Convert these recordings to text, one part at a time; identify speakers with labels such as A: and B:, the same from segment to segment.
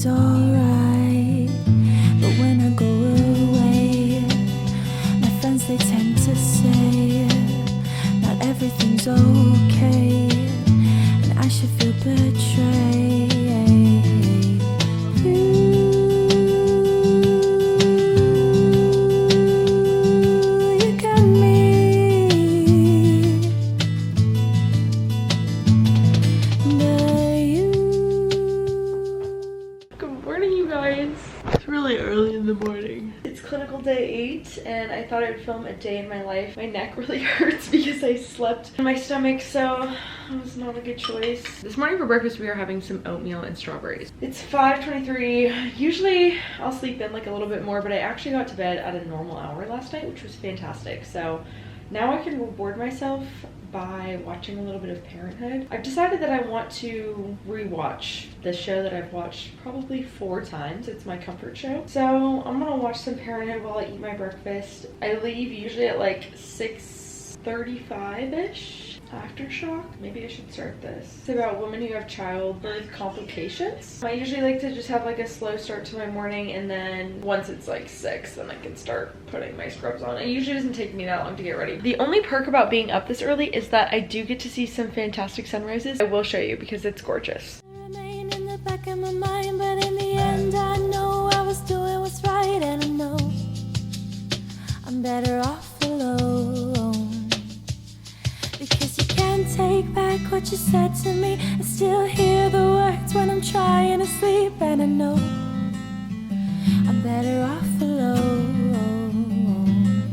A: everything's alright. But when I go away, my friends they tend to say not everything's okay, and I should feel betrayed. You got me, but you.
B: Good morning, you guys. It's really early in the morning. It's clinical day 8 and I thought I'd film a day in my life. My neck really hurts because I slept in my stomach, so it was not a good choice. This morning for breakfast we are having some oatmeal and strawberries. It's 5:23. Usually I'll sleep in like a little bit more, but I actually got to bed at a normal hour last night, which was fantastic. So now I can reward myself by watching a little bit of Parenthood. I've decided that I want to rewatch this show that I've watched probably 4 times. It's my comfort show. So I'm gonna watch some Parenthood while I eat my breakfast. I leave usually at like 6:35-ish. Aftershock. Maybe I should start this. It's about women who have childbirth complications. I usually like to just have like a slow start to my morning, and then once it's like 6, then I can start putting my scrubs on. It usually doesn't take me that long to get ready. The only perk about being up this early is that I do get to see some fantastic sunrises. I will show you because it's gorgeous.
A: Remain in the back of my mind, but in the end I know I was doing what's right, and I know I'm better off alone. Because you can't take back what you said to me. I still hear the words when I'm trying to sleep, and I know I'm better off alone.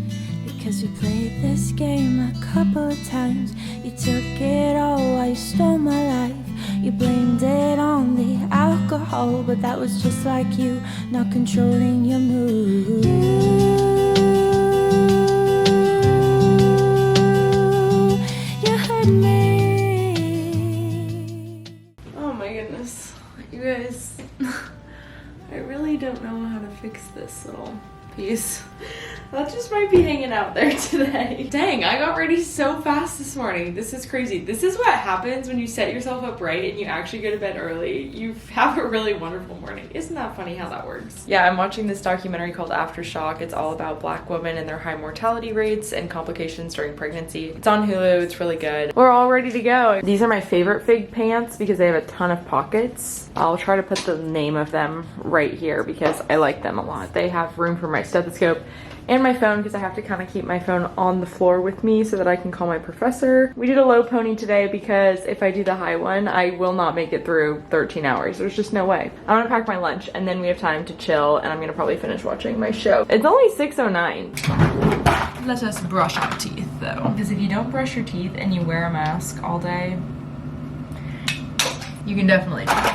A: Because we played this game a couple of times. You took it all while you stole my life. You blamed it on the alcohol, but that was just like you, not controlling your mood. You hurt me.
B: Oh my goodness. You guys, I really don't know how to fix this little piece. That just might be hanging out there today. Dang, I got ready so fast this morning. This is crazy. This is what happens when you set yourself up right and you actually go to bed early. You have a really wonderful morning. Isn't that funny how that works? Yeah, I'm watching this documentary called Aftershock. It's all about Black women and their high mortality rates and complications during pregnancy. It's on Hulu. It's really good. We're all ready to go. These are my favorite fig pants because they have a ton of pockets. I'll try to put the name of them right here because I like them a lot. They have room for my stethoscope and my phone because I have to kind of keep my phone on the floor with me so that I can call my professor. We did a low pony today because if I do the high one, I will not make it through 13 hours. There's just no way. I'm gonna pack my lunch and then we have time to chill, and I'm gonna probably finish watching my show. It's only 6:09. Let us brush our teeth though. Because if you don't brush your teeth and you wear a mask all day, you can definitely do it.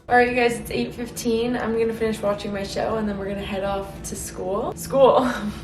B: Alright you guys, it's 8:15. I'm gonna finish watching my show and then we're gonna head off to school.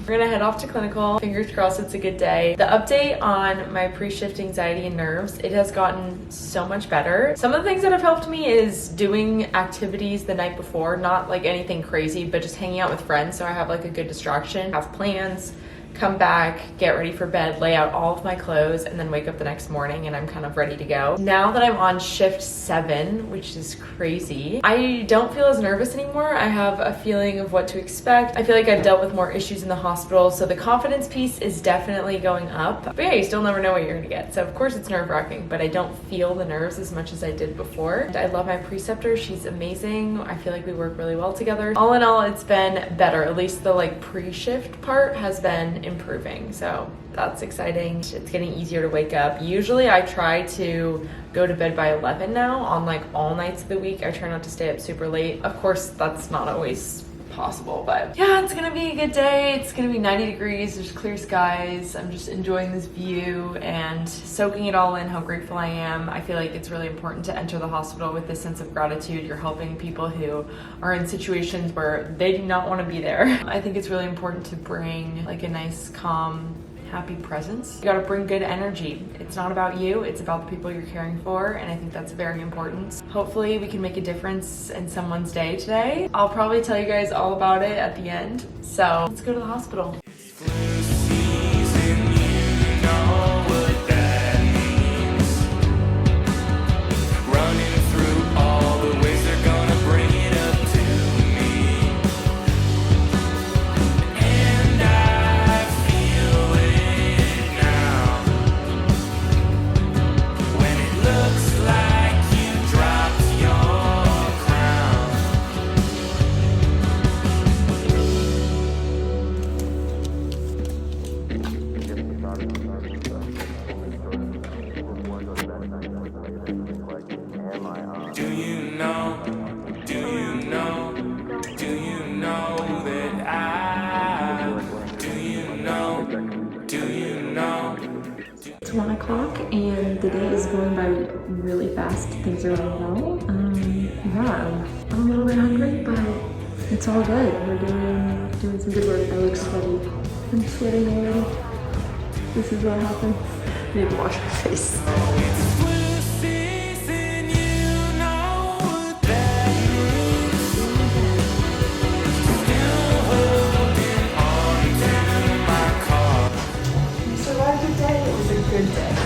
B: We're gonna head off to clinical. Fingers crossed it's a good day. The update on my pre-shift anxiety and nerves, it has gotten so much better. Some of the things that have helped me is doing activities the night before, not like anything crazy, but just hanging out with friends so I have like a good distraction, have plans, come back, get ready for bed, lay out all of my clothes, and then wake up the next morning and I'm kind of ready to go. Now that I'm on shift 7, which is crazy, I don't feel as nervous anymore. I have a feeling of what to expect. I feel like I've dealt with more issues in the hospital, so the confidence piece is definitely going up. But yeah, you still never know what you're gonna get. So of course it's nerve-wracking, but I don't feel the nerves as much as I did before. And I love my preceptor, she's amazing. I feel like we work really well together. All in all, it's been better. At least the like pre-shift part has been improving, so that's exciting. It's getting easier to wake up. Usually I try to go to bed by 11 now on like all nights of the week. I try not to stay up super late. Of course, that's not always possible. But yeah, it's gonna be a good day. It's gonna be 90 degrees, there's clear skies. I'm just enjoying this view and soaking it all in, how grateful I am. I feel like it's really important to enter the hospital with this sense of gratitude. You're helping people who are in situations where they do not want to be there. I think it's really important to bring like a nice, calm, happy presence. You gotta bring good energy. It's not about you, it's about the people you're caring for, and I think that's very important. Hopefully we can make a difference in someone's day today. I'll probably tell you guys all about it at the end. So let's go to the hospital. It's 1 o'clock and the day is going by really fast. Things are going well. Yeah, I'm a little bit hungry, but it's all good. We're doing some good work. I look sweaty. I'm sweating already. This is what happens. I need to wash my face. Good day.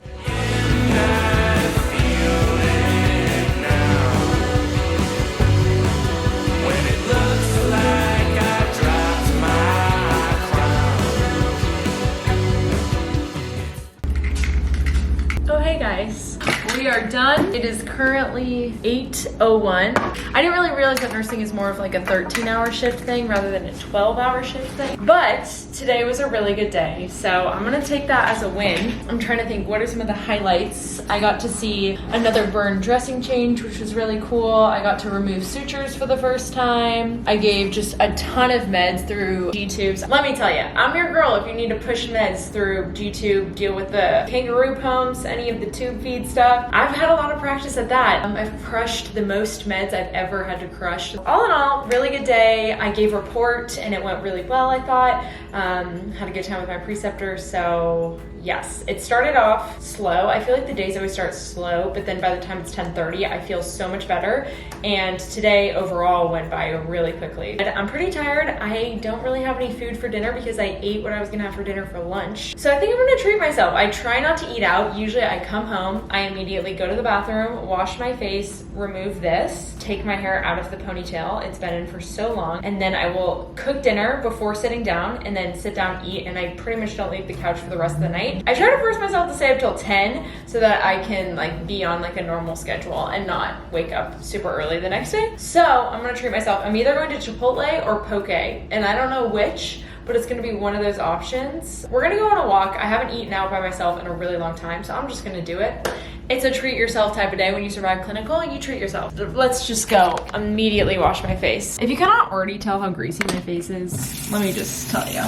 B: Oh, hey guys. We are done. It is currently 8:01. I didn't really realize that nursing is more of like a 13-hour shift thing rather than a 12-hour shift thing. But today was a really good day, so I'm gonna take that as a win. I'm trying to think, what are some of the highlights? I got to see another burn dressing change, which was really cool. I got to remove sutures for the first time. I gave just a ton of meds through G-tubes. Let me tell you, I'm your girl if you need to push meds through G-tube, deal with the kangaroo pumps, any of the tube feed stuff. I've had a lot of practice at that. I've crushed the most meds I've ever had to crush. All in all, really good day. I gave a report and it went really well, I thought. Had a good time with my preceptor, so yes. It started off slow. I feel like the days always start slow, but then by the time it's 10:30, I feel so much better. And today overall went by really quickly. And I'm pretty tired. I don't really have any food for dinner because I ate what I was gonna have for dinner for lunch. So I think I'm gonna treat myself. I try not to eat out. Usually I come home, I immediately go to the bathroom, wash my face, remove this, take my hair out of the ponytail. It's been in for so long. And then I will cook dinner before sitting down and then sit down, eat, and I pretty much don't leave the couch for the rest of the night. I try to force myself to stay up till 10 so that I can like be on like a normal schedule and not wake up super early the next day. So I'm gonna treat myself. I'm either going to Chipotle or Poke, and I don't know which, but it's gonna be one of those options. We're gonna go on a walk. I haven't eaten out by myself in a really long time, so I'm just gonna do it. It's a treat yourself type of day. When you survive clinical, you treat yourself. Let's just go immediately wash my face. If you cannot already tell how greasy my face is, let me just tell you.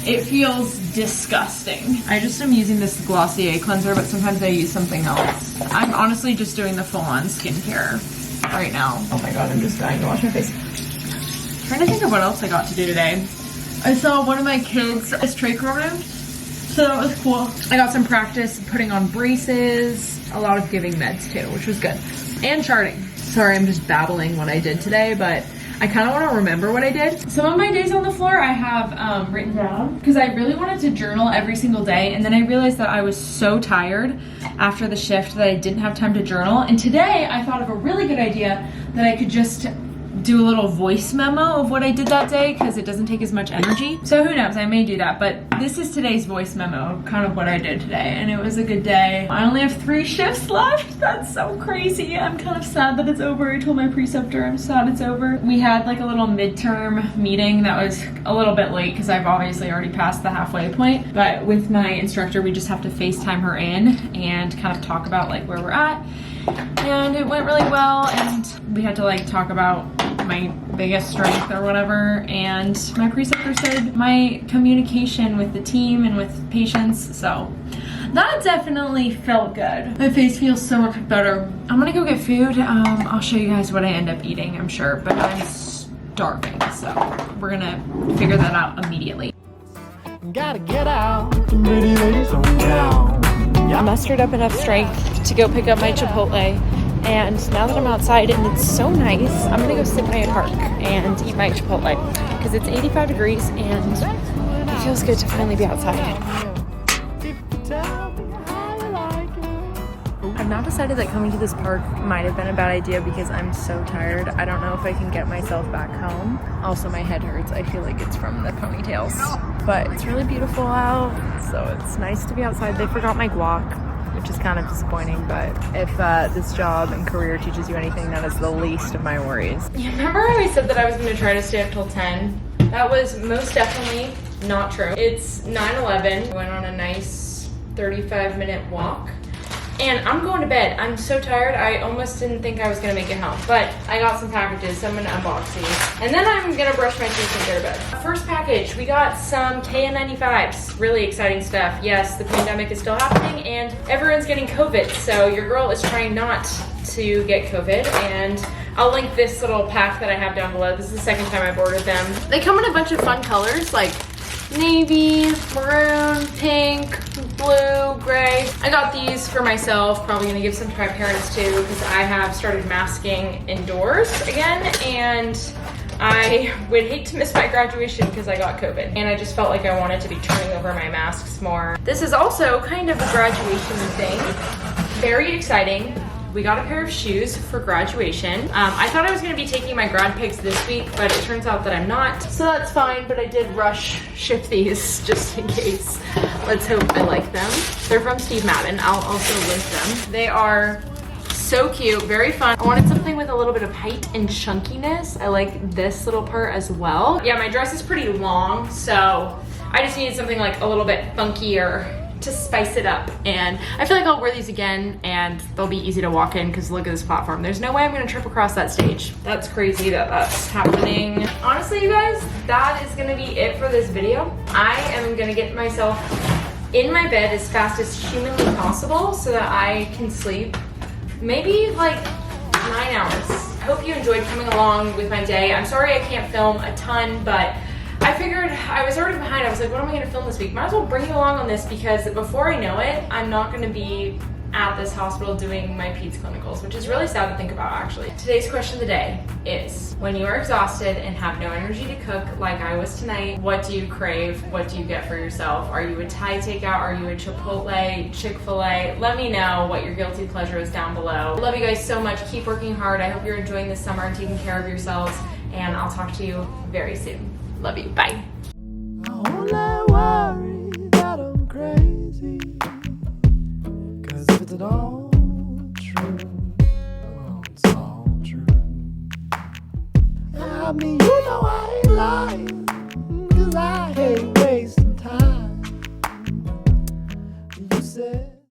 B: It feels disgusting. I just am using this Glossier cleanser, but sometimes I use something else. I'm honestly just doing the full-on skincare right now. Oh my God, I'm just dying to wash my face. Trying to think of what else I got to do today. I saw one of my kids' his trach removed, so that was cool. I got some practice putting on braces, a lot of giving meds too, which was good. And charting. Sorry, I'm just babbling what I did today, but I kind of want to remember what I did. Some of my days on the floor I have written down because I really wanted to journal every single day, and then I realized that I was so tired after the shift that I didn't have time to journal. And today I thought of a really good idea that I could just do a little voice memo of what I did that day because it doesn't take as much energy. So who knows, I may do that, but this is today's voice memo, kind of what I did today, and it was a good day. I only have 3 shifts left. That's so crazy. I'm kind of sad that it's over. I told my preceptor I'm sad it's over. We had like a little midterm meeting that was a little bit late because I've obviously already passed the halfway point, but with my instructor we just have to FaceTime her in and kind of talk about like where we're at. And it went really well, and we had to like talk about my biggest strength or whatever. And my preceptor said my communication with the team and with patients, so that definitely felt good. My face feels so much better. I'm gonna go get food. I'll show you guys what I end up eating, I'm sure, but I'm starving, so we're gonna figure that out immediately.
C: Gotta get out, pretty ladies on down.
B: I mustered up enough strength to go pick up my Chipotle, and now that I'm outside and it's so nice, I'm gonna go sit by a park and eat my Chipotle because it's 85 degrees and it feels good to finally be outside. I've now decided that coming to this park might have been a bad idea because I'm so tired. I don't know if I can get myself back home. Also, my head hurts. I feel like it's from the ponytails. But it's really beautiful out, so it's nice to be outside. They forgot my guac, which is kind of disappointing, but if this job and career teaches you anything, that is the least of my worries. You remember how I said that I was going to try to stay up till 10? That was most definitely not true. It's 9:11. I went on a nice 35-minute walk. And I'm going to bed. I'm so tired, I almost didn't think I was gonna make it home. But I got some packages, so I'm gonna unbox these. And then I'm gonna brush my teeth and go to bed. First package, we got some KN95s. Really exciting stuff. Yes, the pandemic is still happening and everyone's getting COVID. So your girl is trying not to get COVID. And I'll link this little pack that I have down below. This is the second time I've ordered them. They come in a bunch of fun colors, like navy, maroon, pink, blue, gray. I got these for myself, probably gonna give some to my parents too because I have started masking indoors again and I would hate to miss my graduation because I got COVID and I just felt like I wanted to be turning over my masks more. This is also kind of a graduation thing. Very exciting. We got a pair of shoes for graduation. I thought I was gonna be taking my grad pics this week, but it turns out that I'm not. So that's fine, but I did rush ship these just in case. Let's hope I like them. They're from Steve Madden. I'll also link them. They are so cute, very fun. I wanted something with a little bit of height and chunkiness. I like this little part as well. Yeah, my dress is pretty long, so I just needed something like a little bit funkier to spice it up, and I feel like I'll wear these again and they'll be easy to walk in because look at this platform. There's no way I'm gonna trip across that stage. That's crazy that that's happening. Honestly, you guys, that is gonna be it for this video. I am gonna get myself in my bed as fast as humanly possible so that I can sleep maybe like 9 hours. I hope you enjoyed coming along with my day. I'm sorry I can't film a ton, but I figured I was already behind. I was like, what am I gonna film this week? Might as well bring you along on this because before I know it, I'm not gonna be at this hospital doing my peds clinicals, which is really sad to think about actually. Today's question of the day is, when you are exhausted and have no energy to cook like I was tonight, what do you crave? What do you get for yourself? Are you a Thai takeout? Are you a Chipotle, Chick-fil-A? Let me know what your guilty pleasure is down below. I love you guys so much. Keep working hard. I hope you're enjoying this summer and taking care of yourselves, and I'll talk to you very soon. Love you. Bye.
C: I only worry that I'm crazy, 'cause if it's all true, well, it's all true. I mean, you know I ain't lying, 'cause I hate wasting time. You said